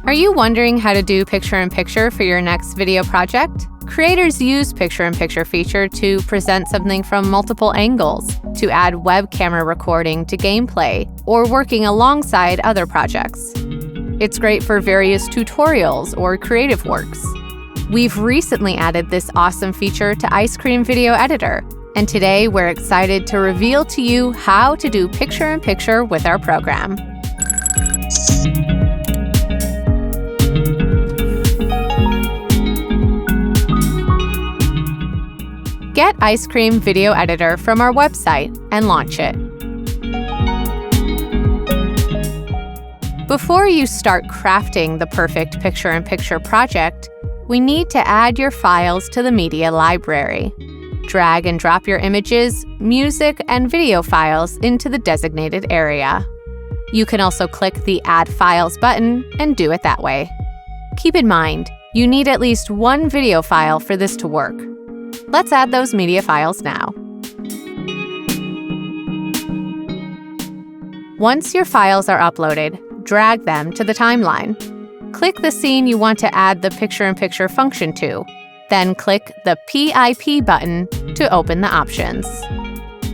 Are you wondering how to do picture-in-picture for your next video project? Creators use picture-in-picture feature to present something from multiple angles, to add web camera recording to gameplay, or working alongside other projects. It's great for various tutorials or creative works. We've recently added this awesome feature to Icecream Video Editor, and today we're excited to reveal to you how to do picture-in-picture with our program. Get Icecream Video Editor from our website and launch it. Before you start crafting the perfect picture-in-picture project, we need to add your files to the media library. Drag and drop your images, music, and video files into the designated area. You can also click the Add Files button and do it that way. Keep in mind, you need at least one video file for this to work. Let's add those media files now. Once your files are uploaded, drag them to the timeline. Click the scene you want to add the picture-in-picture function to, then click the PiP button to open the options.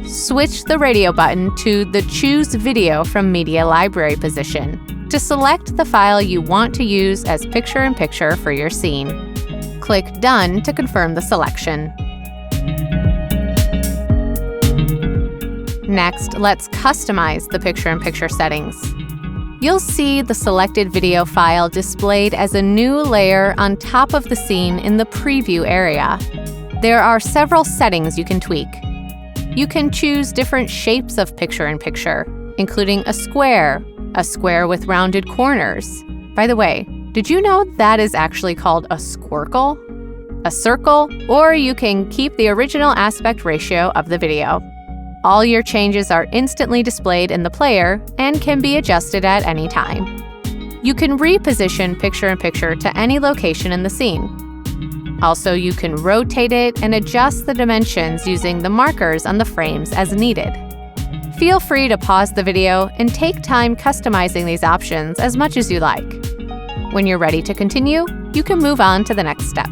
Switch the radio button to the Choose Video from Media Library position to select the file you want to use as picture-in-picture for your scene. Click Done to confirm the selection. Next, let's customize the picture-in-picture settings. You'll see the selected video file displayed as a new layer on top of the scene in the preview area. There are several settings you can tweak. You can choose different shapes of picture-in-picture, including a square with rounded corners. By the way, did you know that is actually called a squircle? A circle, or you can keep the original aspect ratio of the video. All your changes are instantly displayed in the player and can be adjusted at any time. You can reposition picture-in-picture to any location in the scene. Also, you can rotate it and adjust the dimensions using the markers on the frames as needed. Feel free to pause the video and take time customizing these options as much as you like. When you're ready to continue, you can move on to the next step.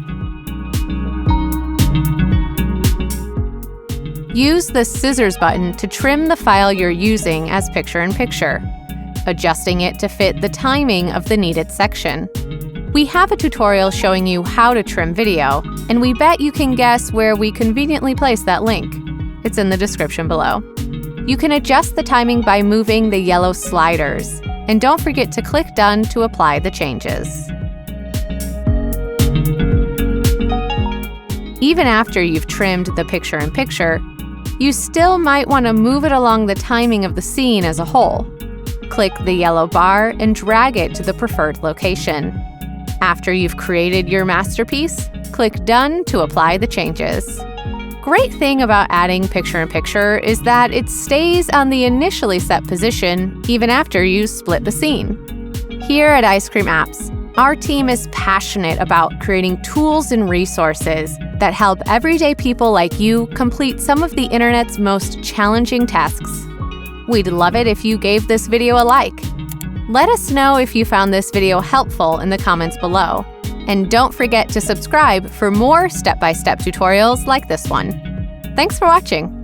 Use the scissors button to trim the file you're using as picture-in-picture, adjusting it to fit the timing of the needed section. We have a tutorial showing you how to trim video, and we bet you can guess where we conveniently place that link. It's in the description below. You can adjust the timing by moving the yellow sliders, and don't forget to click Done to apply the changes. Even after you've trimmed the picture-in-picture, you still might want to move it along the timing of the scene as a whole. Click the yellow bar and drag it to the preferred location. After you've created your masterpiece, click Done to apply the changes. Great thing about adding picture-in-picture is that it stays on the initially set position even after you split the scene. Here at Icecream Apps, our team is passionate about creating tools and resources that help everyday people like you complete some of the internet's most challenging tasks. We'd love it if you gave this video a like. Let us know if you found this video helpful in the comments below. And don't forget to subscribe for more step-by-step tutorials like this one. Thanks for watching.